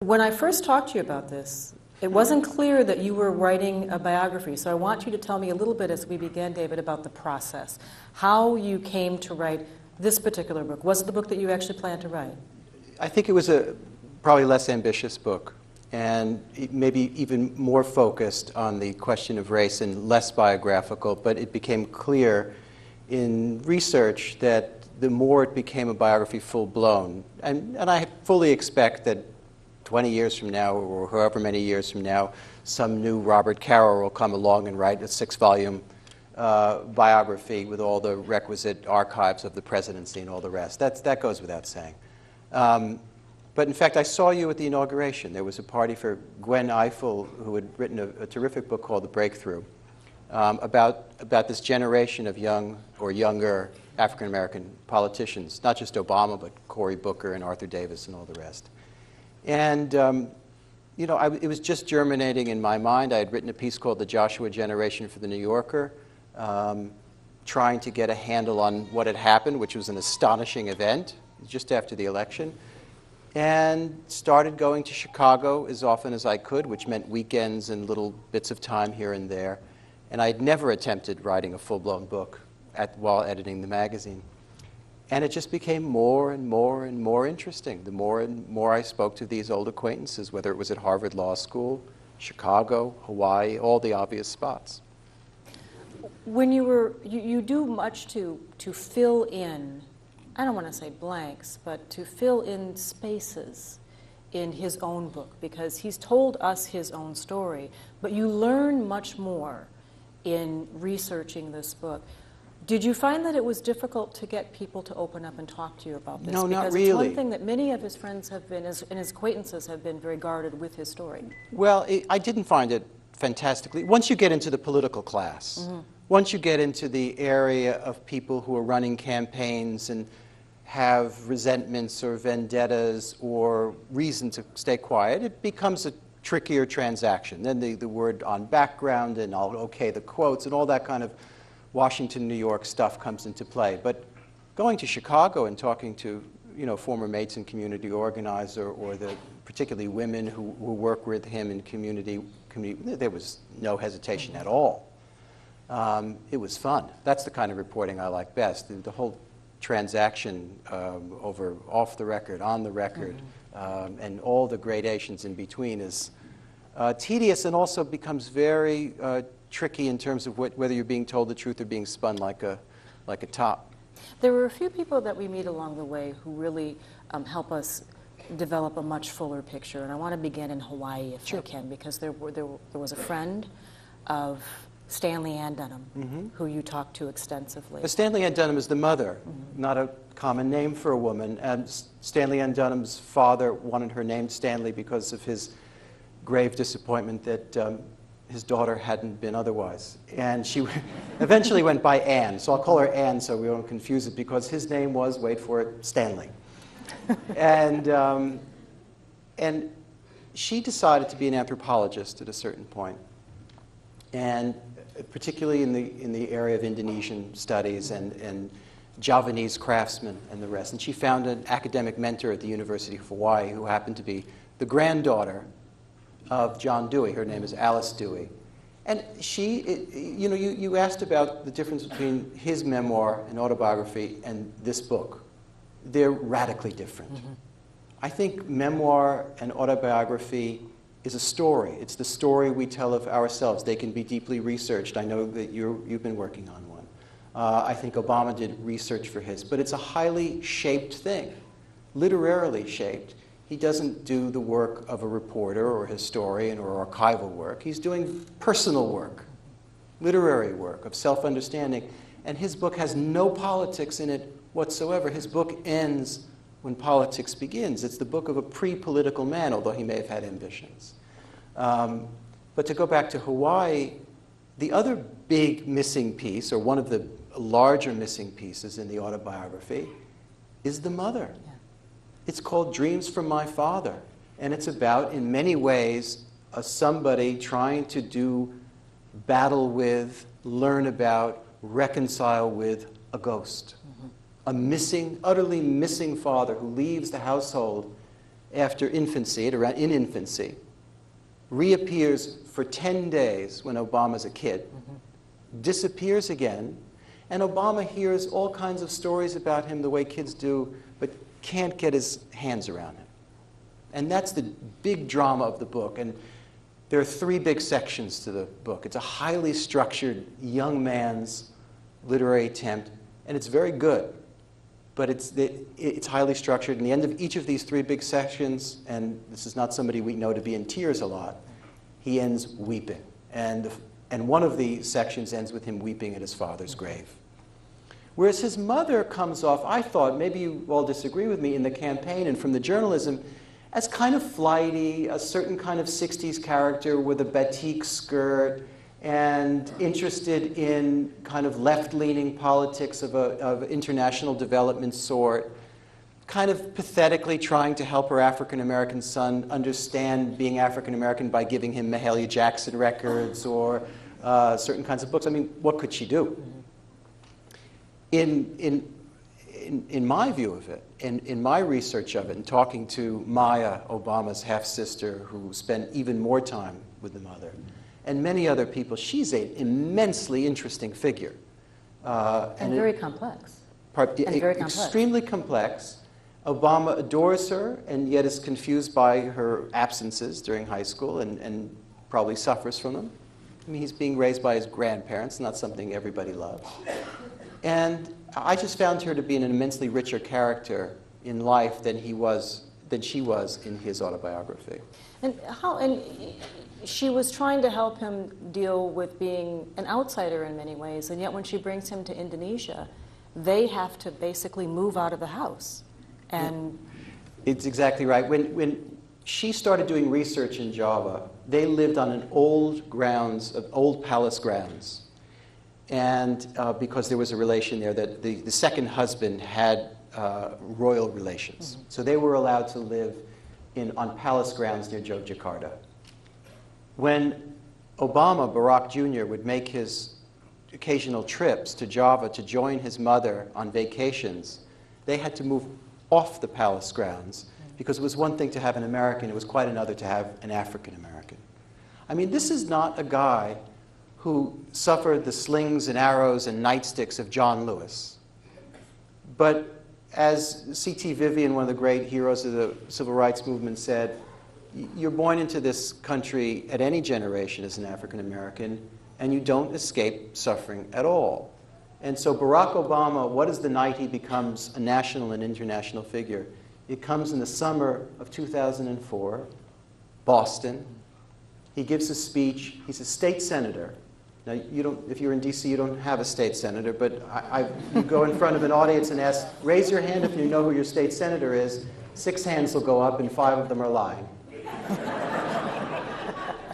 When I first talked to you about this, it wasn't clear that you were writing a biography, so I want you to tell me a little bit as we began, David, about the process, how you came to write this particular book. Was it the book that you actually planned to write? I think it was a probably less ambitious book, and maybe even more focused on the question of race and less biographical, but it became clear in research that the more it became a biography full-blown, and I fully expect that 20 years from now, or however many years from now, some new Robert Caro will come along and write a 6-volume biography with all the requisite archives of the presidency and all the rest. That goes without saying. But in fact, I saw you at the inauguration. There was a party for Gwen Ifill, who had written a terrific book called The Breakthrough, about this generation of young or younger African-American politicians, not just Obama, but Cory Booker and Arthur Davis and all the rest. And you know, it was just germinating in my mind. I had written a piece called The Joshua Generation for The New Yorker, trying to get a handle on what had happened, which was an astonishing event just after the election, and started going to Chicago as often as I could, which meant weekends and little bits of time here and there. And I had never attempted writing a full-blown book while editing the magazine. And it just became more and more and more interesting. The more and more I spoke to these old acquaintances, whether it was at Harvard Law School, Chicago, Hawaii, all the obvious spots. When you do much to fill in, I don't want to say blanks, but to fill in spaces in his own book, because he's told us his own story, but you learn much more in researching this book. Did you find that it was difficult to get people to open up and talk to you about this? No, not because really. It's one thing that many of his friends have been, and his acquaintances have been very guarded with his story. Well, I didn't find it fantastically. Once you get into the political class, once you get into the area of people who are running campaigns and have resentments or vendettas or reason to stay quiet, it becomes a trickier transaction. Then the word on background and okay, the quotes and all that kind of Washington, New York stuff comes into play. But going to Chicago and talking to, you know, former mates and community organizer, or the particularly women who work with him in community, there was no hesitation at all. It was fun. That's the kind of reporting I like best. The whole transaction over off the record, on the record, and all the gradations in between is tedious, and also becomes very tricky in terms of whether you're being told the truth or being spun like a top. There were a few people that we meet along the way who really help us develop a much fuller picture, and I want to begin in Hawaii if I can, because there was a friend of Stanley Ann Dunham, who you talked to extensively. Stanley Ann Dunham is the mother, not a common name for a woman, and Stanley Ann Dunham's father wanted her named Stanley because of his grave disappointment that his daughter hadn't been otherwise. And she eventually went by Anne, so I'll call her Anne so we won't confuse it, because his name was, wait for it, Stanley. And she decided to be an anthropologist at a certain point, and particularly in the area of Indonesian studies and Javanese craftsmen and the rest. And she found an academic mentor at the University of Hawaii who happened to be the granddaughter of John Dewey. Her name is Alice Dewey. And you asked about the difference between his memoir and autobiography and this book. They're radically different. I think memoir and autobiography is a story. It's the story we tell of ourselves. They can be deeply researched. I know that you've been working on one. I think Obama did research for his, but it's a highly shaped thing, literarily shaped. He doesn't do the work of a reporter or a historian or archival work. He's doing personal work, literary work of self-understanding. And his book has no politics in it whatsoever. His book ends when politics begins. It's the book of a pre-political man, although he may have had ambitions. But to go back to Hawaii, the other big missing piece, or one of the larger missing pieces in the autobiography, is the mother. It's called Dreams from My Father, and it's about, in many ways, somebody trying to do battle with, learn about, reconcile with a ghost. A missing, utterly missing father who leaves the household after infancy, in infancy, reappears for 10 days when Obama's a kid, disappears again, and Obama hears all kinds of stories about him the way kids do, but can't get his hands around him. And that's the big drama of the book. And there are 3 big sections to the book. It's a highly structured young man's literary attempt, and it's very good. But it's highly structured. And the end of each of these 3 big sections, and this is not somebody we know to be in tears a lot, he ends weeping. And one of the sections ends with him weeping at his father's grave. Whereas his mother comes off, I thought, maybe you all disagree with me, in the campaign and from the journalism, as kind of flighty, a certain kind of 60s character with a batik skirt, and interested in kind of left-leaning politics of international development sort, kind of pathetically trying to help her African-American son understand being African-American by giving him Mahalia Jackson records or certain kinds of books. I mean, what could she do? In my view of it, in my research of it, and talking to Maya, Obama's half-sister, who spent even more time with the mother, and many other people, she's an immensely interesting figure. And very complex. Extremely complex. Obama adores her, and yet is confused by her absences during high school, and probably suffers from them. I mean, he's being raised by his grandparents, not something everybody loves. And I just found her to be an immensely richer character in life than she was in his autobiography. And she was trying to help him deal with being an outsider in many ways, and yet when she brings him to Indonesia, they have to basically move out of the house. And it's exactly right. When she started doing research in Java, they lived on an old palace grounds. And because there was a relation there that the second husband had royal relations. Mm-hmm. So they were allowed to live on palace grounds near Yogyakarta. When Barack Jr. would make his occasional trips to Java to join his mother on vacations, they had to move off the palace grounds because it was one thing to have an American, it was quite another to have an African American. I mean, this is not a guy who suffered the slings and arrows and nightsticks of John Lewis. But as C.T. Vivian, one of the great heroes of the civil rights movement, said, you're born into this country at any generation as an African American, and you don't escape suffering at all. And so Barack Obama, what is the night he becomes a national and international figure? It comes in the summer of 2004, Boston. He gives a speech. He's a state senator. Now, if you're in D.C., you don't have a state senator, but you go in front of an audience and ask, raise your hand if you know who your state senator is. 6 hands will go up, and 5 of them are lying.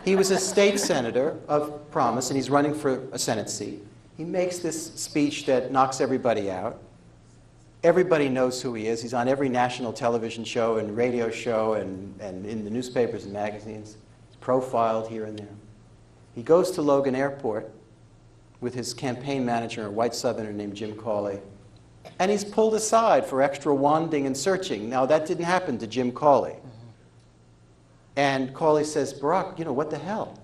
He was a state senator of promise, and he's running for a Senate seat. He makes this speech that knocks everybody out. Everybody knows who he is. He's on every national television show and radio show and in the newspapers and magazines. He's profiled here and there. He goes to Logan Airport with his campaign manager, a white Southerner named Jim Cawley, and he's pulled aside for extra wanding and searching. Now, that didn't happen to Jim Cawley. Mm-hmm. And Cawley says, Barack, what the hell?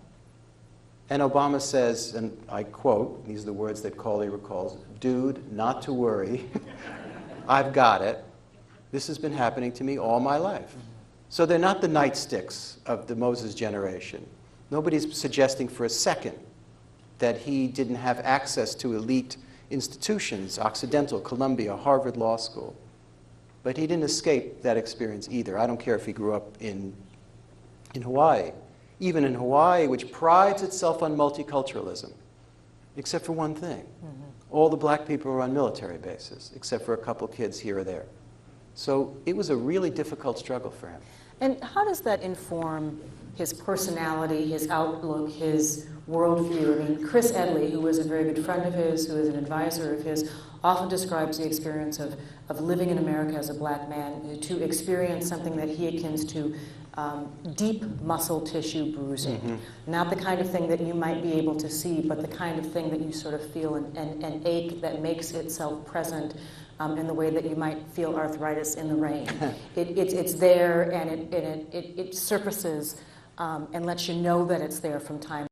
And Obama says, and I quote, these are the words that Cawley recalls, dude, not to worry. I've got it. This has been happening to me all my life. Mm-hmm. So they're not the nightsticks of the Moses generation. Nobody's suggesting for a second that he didn't have access to elite institutions, Occidental, Columbia, Harvard Law School. But he didn't escape that experience either. I don't care if he grew up in Hawaii. Even in Hawaii, which prides itself on multiculturalism, except for one thing. Mm-hmm. All the black people are on military bases, except for a couple kids here or there. So it was a really difficult struggle for him. And how does that inform his personality, his outlook, his worldview? I mean, Chris Edley, who was a very good friend of his, who is an advisor of his, often describes the experience of living in America as a black man, to experience something that he akins to deep muscle tissue bruising. Not the kind of thing that you might be able to see, but the kind of thing that you sort of feel an ache that makes itself present in the way that you might feel arthritis in the rain. It's there, and it surfaces and lets you know that it's there from time